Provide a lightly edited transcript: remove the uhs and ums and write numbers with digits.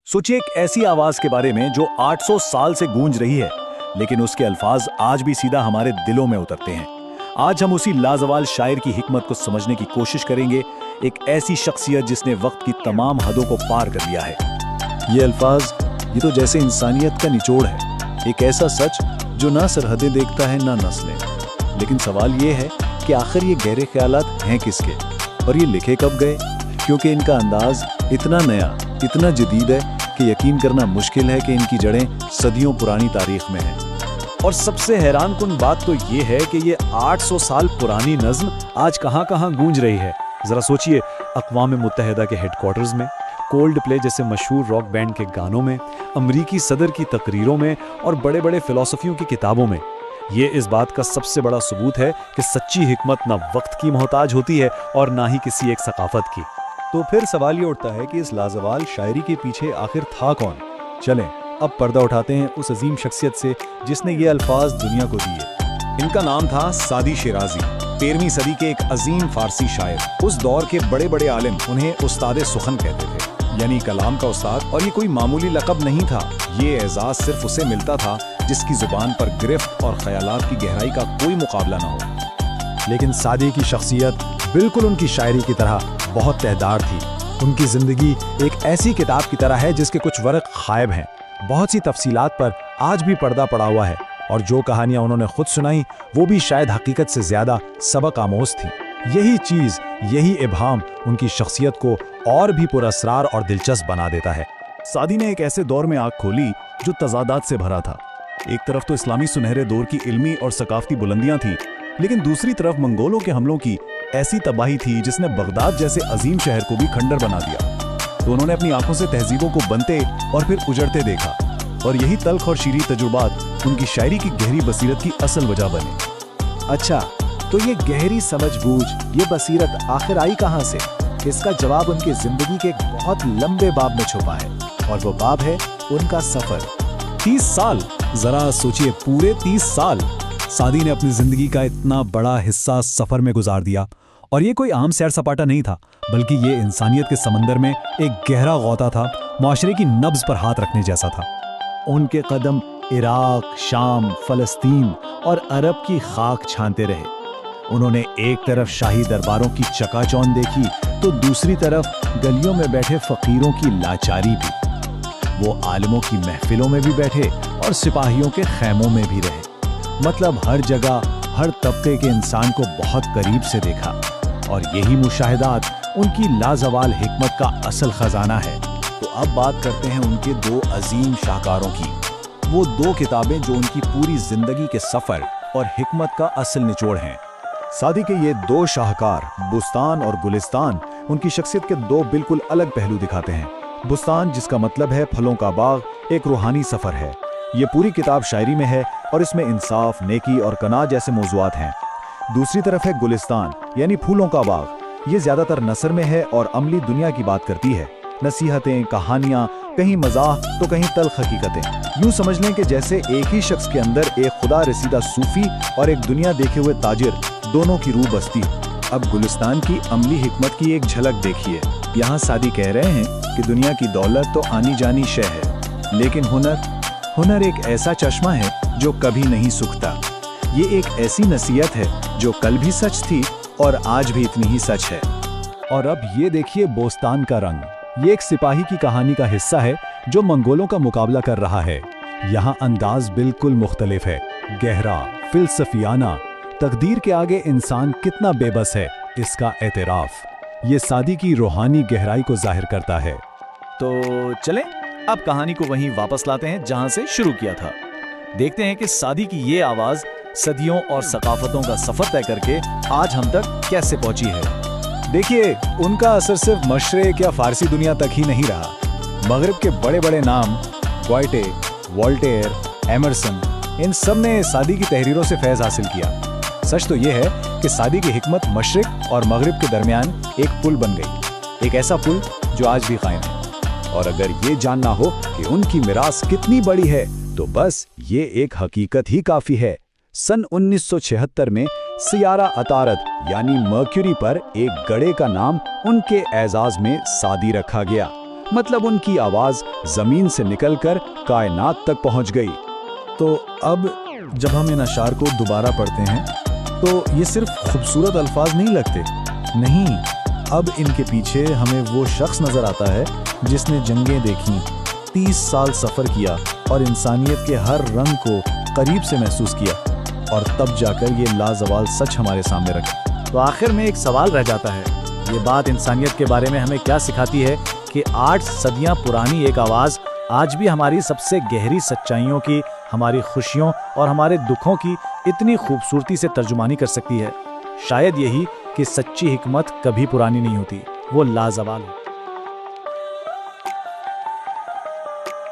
सोचिए एक ऐसी आवाज के बारे में जो 800 साल से गूंज रही है, लेकिन उसके अल्फाज आज भी सीधा हमारे दिलों में उतरते हैं। आज हम उसी लाजवाल शायर की हिकमत को समझने की कोशिश करेंगे, एक ऐसी शख्सियत जिसने वक्त की तमाम हदों को पार कर लिया है। ये अल्फाज, ये तो जैसे इंसानियत का निचोड़ है, एक ऐसा सच जो ना सरहदें देखता है ना नस्लें। लेकिन सवाल ये है कि आखिर ये गहरे ख्यालात हैं किसके, और ये लिखे कब गए, क्योंकि इनका अंदाज इतना नया, इतना जदीद है कि यकीन करना मुश्किल है कि इनकी जड़ें सदियों पुरानी तारीख में हैं। और सबसे हैरान कुन बात तो ये है कि ये 800 साल पुरानी नज़्म आज कहाँ गूंज रही है। ज़रा सोचिए, अक़वाम मुत्तहिदा के हेडक्वार्टर्स में, कोल्ड प्ले जैसे मशहूर रॉक बैंड के गानों में, अमरीकी सदर की तकरीरों में और बड़े बड़े फ़िलॉसफियों की किताबों में। ये इस बात का सबसे बड़ा सबूत है कि सच्ची हिकमत ना वक्त की मोहताज होती है और ना ही किसी एक सकाफत की। तो फिर सवाल ये उठता है कि इस लाजवाल शायरी के पीछे आखिर था कौन। चलें अब पर्दा उठाते हैं उस अजीम शख्सियत से जिसने ये अल्फाज दुनिया को दिए। इनका नाम था सादी शिराजी, 13वीं सदी के एक अजीम फारसी शायर। उस दौर के बड़े बड़े आलिम उन्हें उस्ताद सुखन कहते थे, यानी कलाम का उस्ताद। और ये कोई मामूली लक़ब नहीं था, ये एजाज सिर्फ उसे मिलता था जिसकी जुबान पर गिरफ्त और ख्यालात की गहराई का कोई मुकाबला ना हो। लेकिन सादी की शख्सियत बिल्कुल उनकी शायरी की तरह बहुत तहदार थी। उनकी जिंदगी एक ऐसी किताब की तरह है जिसके कुछ वर्क गायब हैं। बहुत सी तफसीलात पर आज भी पर्दा पड़ा हुआ है, और जो कहानियां उन्होंने खुद सुनाई वो भी शायद हकीकत से ज्यादा सबक आमोज थी। यही चीज, यही इब्हाम उनकी शख्सियत को और भी पुरअसरार और दिलचस्प बना देता है। सादी ने एक ऐसे दौर में आँख खोली जो तजादात से भरा था। एक तरफ तो इस्लामी सुनहरे दौर की इल्मी और सकाफती बुलंदियां थीं, लेकिन दूसरी तरफ मंगोलों के हमलों की ऐसी तबाही थी जिसने बगदाद जैसे अजीम शहर को भी खंडर बना दिया। तो उन्होंने अपनी आंखों से तहजीबों को बनते और फिर उजड़ते देखा, और यही तल्ख और शीरी तजुर्बात उनकी शायरी की गहरी बसीरत की असल वजह बने। अच्छा, तो ये गहरी समझबूझ, ये बसीरत आखिर आई कहाँ से? इसका जवाब उनकी जिंदगी के एक बहुत लंबे बाब में छुपा है, और वो बाब है उनका सफर। 30 साल, जरा सोचिए, पूरे 30 साल सादी ने अपनी जिंदगी का इतना बड़ा हिस्सा सफर में गुजार दिया। और ये कोई आम सैर सपाटा नहीं था, बल्कि ये इंसानियत के समंदर में एक गहरा गौता था, माशरे की नब्ज पर हाथ रखने जैसा था। उनके कदम इराक, शाम, फलस्तीन और अरब की खाक छानते रहे। उन्होंने एक तरफ शाही दरबारों की चकाचौंध देखी तो दूसरी तरफ गलियों में बैठे फकीरों की लाचारी भी। वो आलिमों की महफिलों में भी बैठे और सिपाहियों के खैमों में भी रहे। मतलब हर जगह, हर तबके के इंसान को बहुत करीब से देखा, और यही मुशाहिदात उनकी लाजवाल हिकमत का असल खजाना है। तो अब बात करते हैं उनके दो अजीम शाहकारों की, वो दो किताबें जो उनकी पूरी जिंदगी के सफर और हिकमत का असल निचोड़ हैं। सादी के ये दो शाहकार, बुस्तान और गुलिस्तान, उनकी शख्सियत के दो बिल्कुल अलग पहलू दिखाते हैं। बुस्तान, जिसका मतलब है फलों का बाग, एक रूहानी सफर है। ये पूरी किताब शायरी में है और इसमें इंसाफ, नेकी और कनात जैसे मौज़ूआत हैं। दूसरी तरफ है गुलिस्तान, यानी फूलों का बाग। ये ज्यादातर नसर में है और अमली दुनिया की बात करती है। नसीहतें, कहानियां, कहीं मजाह तो कहीं तल्ख हकीकतें। यूं समझ लें कि जैसे एक ही शख्स के अंदर एक खुदा रसीदा सूफी और एक दुनिया देखे हुए ताजिर, दोनों की रूह बसती। अब गुलिस्तान की अमली हिकमत की एक झलक देखिए। यहाँ सादी कह रहे हैं कि दुनिया की दौलत तो आनी जानी शय है, लेकिन हुनर एक ऐसा चश्मा है जो कभी नहीं सूखता। ये एक ऐसी नसीहत है जो कल भी सच थी और आज भी इतनी ही सच है। और अब ये देखिए बोस्तान का रंग। ये एक सिपाही की कहानी का हिस्सा है जो मंगोलों का मुकाबला कर रहा है। यहाँ अंदाज बिल्कुल मुख्तलिफ है, गहरा, फिलसफियाना। तकदीर के आगे इंसान कितना बेबस है, इसका एतराफ ये सादी की रूहानी गहराई को जाहिर करता है। तो चलें अब कहानी को वहीं वापस लाते हैं जहां से शुरू किया था। देखते हैं कि सादी की ये आवाज सदियों और सकाफतों का सफर तय करके आज हम तक कैसे पहुंची है। देखिए, उनका असर सिर्फ मशरिक या फारसी दुनिया तक ही नहीं रहा। मगरिब के बड़े बड़े नाम, ग्वाइटे, वोल्टेयर, एमरसन, इन सब ने सादी की तहरीरों से फैज़ हासिल किया। सच तो यह है कि सादी की हिकमत मशरिक और मगरिब के दरमियान एक पुल बन गई, एक ऐसा पुल जो आज भी कायम है। और अगर ये जानना हो कि उनकी मिरास कितनी बड़ी है, तो बस ये एक हकीकत ही काफी है। सन 1976 में सियारा अतारद यानी मर्क्यूरी पर एक गड़े का नाम उनके एजाज में सादी रखा गया। मतलब उनकी आवाज जमीन से निकलकर कायनात तक पहुंच गई। तो अब जब हम इन अशार को दोबारा पढ़ते हैं तो ये सिर्फ खूबसूरत अल्फाज नहीं लगते। नहीं, अब इनके पीछे हमें वो शख्स नजर आता है जिसने जंगें देखी, 30 साल सफर किया और इंसानियत के हर रंग को करीब से महसूस किया, और तब जाकर ये लाजवाल सच हमारे सामने रखा। तो आखिर में एक सवाल रह जाता है, ये बात इंसानियत के बारे में हमें क्या सिखाती है कि 8 सदियां पुरानी एक आवाज़ आज भी हमारी सबसे गहरी सच्चाइयों की, हमारी खुशियों और हमारे दुखों की इतनी खूबसूरती से तर्जुमानी कर सकती है। शायद यही कि सच्ची हिकमत कभी पुरानी नहीं होती, वो लाजवाल है।